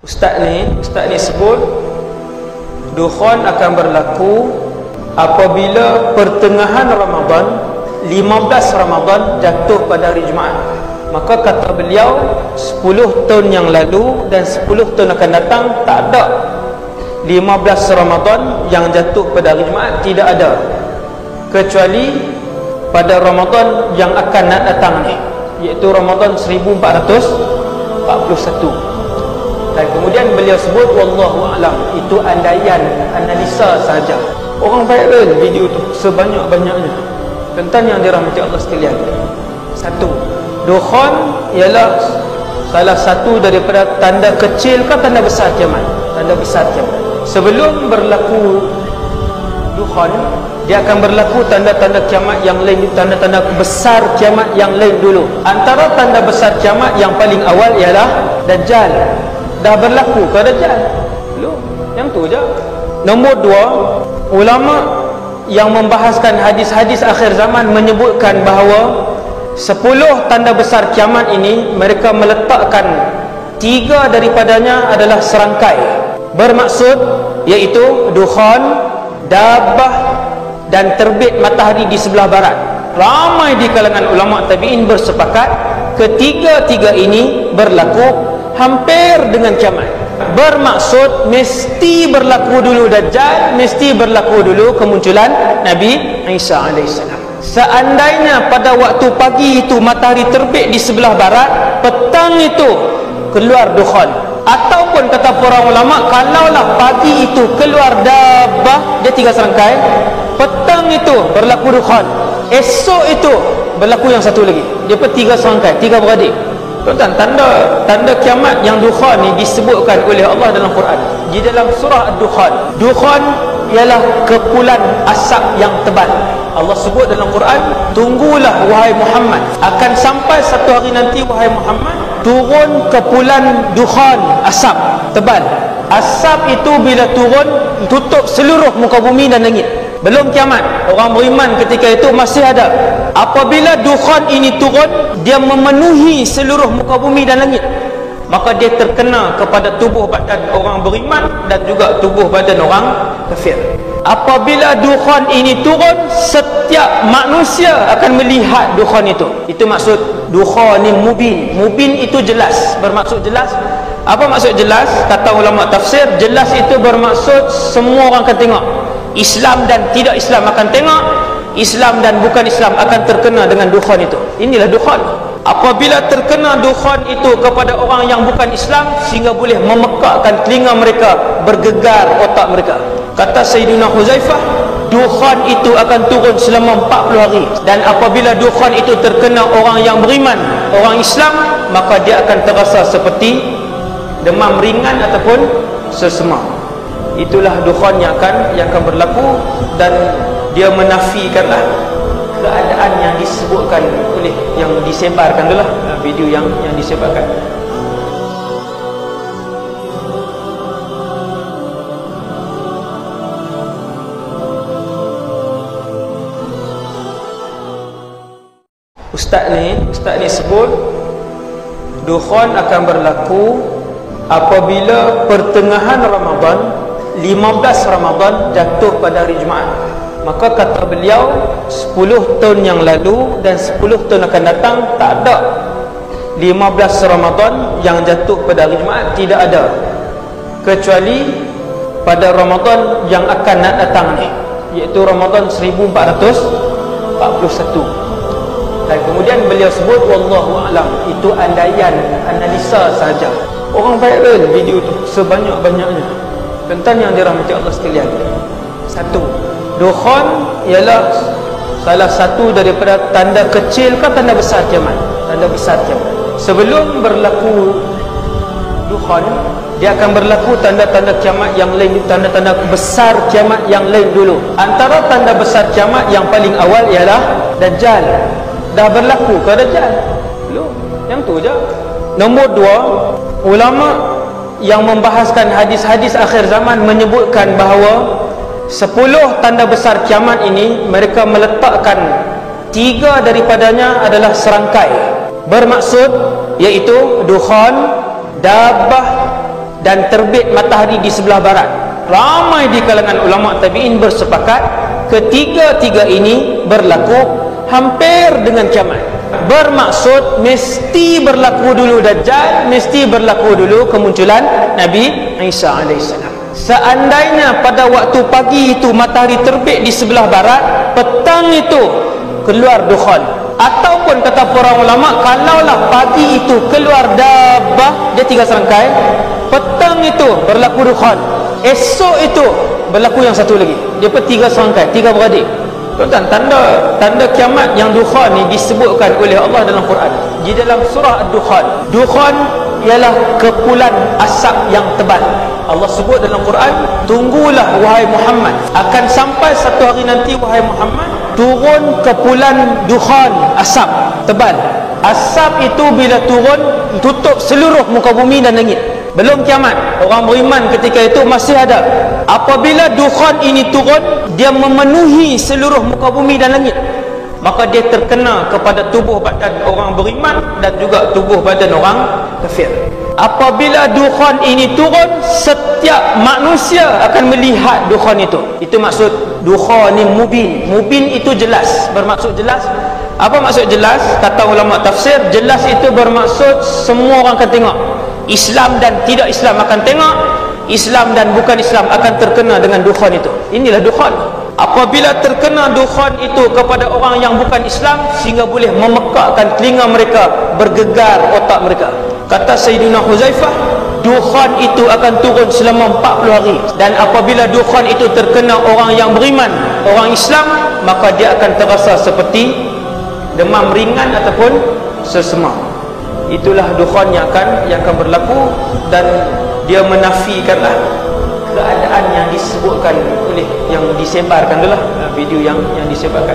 Ustaz ni sebut dukhon akan berlaku apabila pertengahan Ramadan, 15 Ramadan jatuh pada hari Jumaat. Maka kata beliau 10 tahun yang lalu dan 10 tahun akan datang tak ada 15 Ramadan yang jatuh pada hari Jumaat, tidak ada, kecuali pada Ramadan yang akan nak datang ni, iaitu Ramadan 1441. Dan kemudian beliau sebut wallahu a'lam, itu andaian, analisa saja. Orang viral video tu sebanyak-banyaknya. Tentang yang dirahmati Allah sekalian. Satu, dukhon ialah salah satu daripada tanda kecil ke tanda besar kiamat. Tanda besar kiamat. Sebelum berlaku dukhon, dia akan berlaku tanda-tanda kiamat yang lain, tanda-tanda besar kiamat yang lain dulu. Antara tanda besar kiamat yang paling awal ialah Dajjal. Dah berlaku ke Dajjal? Belum. Yang tu je. Nombor dua, ulama yang membahaskan hadis-hadis akhir zaman menyebutkan bahawa 10 tanda besar kiamat ini mereka meletakkan 3 daripadanya adalah serangkai. Bermaksud iaitu dukhon, dabbah dan terbit matahari di sebelah barat. Ramai di kalangan ulama tabi'in bersepakat ketiga-tiga ini berlaku hampir dengan kiamat. Bermaksud mesti berlaku dulu Dajjal, mesti berlaku dulu kemunculan Nabi Isa AS. Seandainya pada waktu pagi itu matahari terbit di sebelah barat, petang itu keluar dukhon, ataupun kata para ulama, kalaulah pagi itu keluar dabbah, dia 3 serangkai, petang itu berlaku dukhon, esok itu berlaku yang satu lagi, dia pun 3 serangkai, 3 beradik. Tuan-tuan, tanda kiamat yang dukhon ni disebutkan oleh Allah dalam Quran. Di dalam surah Ad-Dukhan, dukhon ialah kepulan asap yang tebal. Allah sebut dalam Quran, tunggulah wahai Muhammad, akan sampai satu hari nanti wahai Muhammad, turun kepulan dukhon, asap tebal. Asap itu bila turun tutup seluruh muka bumi dan langit. Belum kiamat. Orang beriman ketika itu masih ada. Apabila dukhon ini turun, dia memenuhi seluruh muka bumi dan langit, maka dia terkena kepada tubuh badan orang beriman dan juga tubuh badan orang kafir. Apabila dukhon ini turun, setiap manusia akan melihat dukhon itu. Itu maksud dukhon ni mubin. Mubin itu jelas. Bermaksud jelas. Apa maksud jelas? Kata ulama tafsir, jelas itu bermaksud semua orang akan tengok. Islam dan tidak Islam akan tengok, Islam dan bukan Islam akan terkena dengan dukhon itu. Inilah dukhon. Apabila terkena dukhon itu kepada orang yang bukan Islam, sehingga boleh memekakkan telinga mereka, bergegar otak mereka. Kata Sayyidina Huzaifah, dukhon itu akan turun selama 40 hari, dan apabila dukhon itu terkena orang yang beriman, orang Islam, maka dia akan terasa seperti demam ringan ataupun sesema. Itulah dukhon yang akan berlaku, dan dia menafikanlah keadaan yang disebutkan oleh, yang disebarkan itulah video yang disebarkan. Ustaz ni sebut dukhon akan berlaku apabila pertengahan Ramadan, 15 Ramadan jatuh pada hari Jumaat. Maka kata beliau 10 tahun yang lalu dan 10 tahun akan datang tak ada 15 Ramadan yang jatuh pada hari Jumaat, tidak ada, kecuali pada Ramadan yang akan nak datang ni, iaitu Ramadan 1441. Dan kemudian beliau sebut wallahu a'lam, itu andaian, analisa saja. Orang viral video tu sebanyak-banyaknya. Tentang yang dirahmati Allah sekalian. Satu, dukhon ialah salah satu daripada tanda kecil ke tanda besar kiamat. Tanda besar kiamat. Sebelum berlaku dukhon, dia akan berlaku tanda-tanda kiamat yang lain, tanda-tanda besar kiamat yang lain dulu. Antara tanda besar kiamat yang paling awal ialah Dajjal. Dah berlaku ke Dajjal? Belum. Yang tu je. Nombor dua, ulama yang membahaskan hadis-hadis akhir zaman menyebutkan bahawa 10 tanda besar kiamat ini mereka meletakkan 3 daripadanya adalah serangkai. Bermaksud iaitu dukhon, dabbah dan terbit matahari di sebelah barat. Ramai di kalangan ulama tabi'in bersepakat ketiga-tiga ini berlaku hampir dengan kiamat. Bermaksud mesti berlaku dulu Dajjal, mesti berlaku dulu kemunculan Nabi Isa alaihissalam. Seandainya pada waktu pagi itu matahari terbit di sebelah barat, petang itu keluar dukhan, ataupun kata para ulama, kalaulah pagi itu keluar dabbah, dia 3 serangkai, petang itu berlaku dukhan, esok itu berlaku yang satu lagi, dia pun 3 serangkai, 3 beradik. Tuan, tanda kiamat yang dukhan ni disebutkan oleh Allah dalam Quran. Di dalam surah Ad-Dukhan, dukhan ialah kepulan asap yang tebal. Allah sebut dalam Quran, tunggulah wahai Muhammad, akan sampai satu hari nanti wahai Muhammad, turun kepulan dukhan, asap tebal. Asap itu bila turun tutup seluruh muka bumi dan langit. Belum kiamat, orang beriman ketika itu masih ada. Apabila dukhan ini turun, dia memenuhi seluruh muka bumi dan langit, maka dia terkena kepada tubuh badan orang beriman dan juga tubuh badan orang kafir. Apabila dukhan ini turun, setiap manusia akan melihat dukhan itu. Itu maksud dukhan ni mubin. Mubin itu jelas, bermaksud jelas. Apa maksud jelas? Kata ulama tafsir, jelas itu bermaksud semua orang akan tengok. Islam dan tidak Islam akan tengok, Islam dan bukan Islam akan terkena dengan dukhan itu. Inilah dukhan. Apabila terkena dukhan itu kepada orang yang bukan Islam, sehingga boleh memekakkan telinga mereka, bergegar otak mereka. Kata Sayyidina Huzaifah, dukhan itu akan turun selama 40 hari, dan apabila dukhan itu terkena orang yang beriman, orang Islam, maka dia akan terasa seperti demam ringan ataupun sesemam. Itulah dukhan yang akan berlaku, dan dia menafikanlah keadaan yang disebutkan oleh, yang disebarkan adalah video yang disebarkan.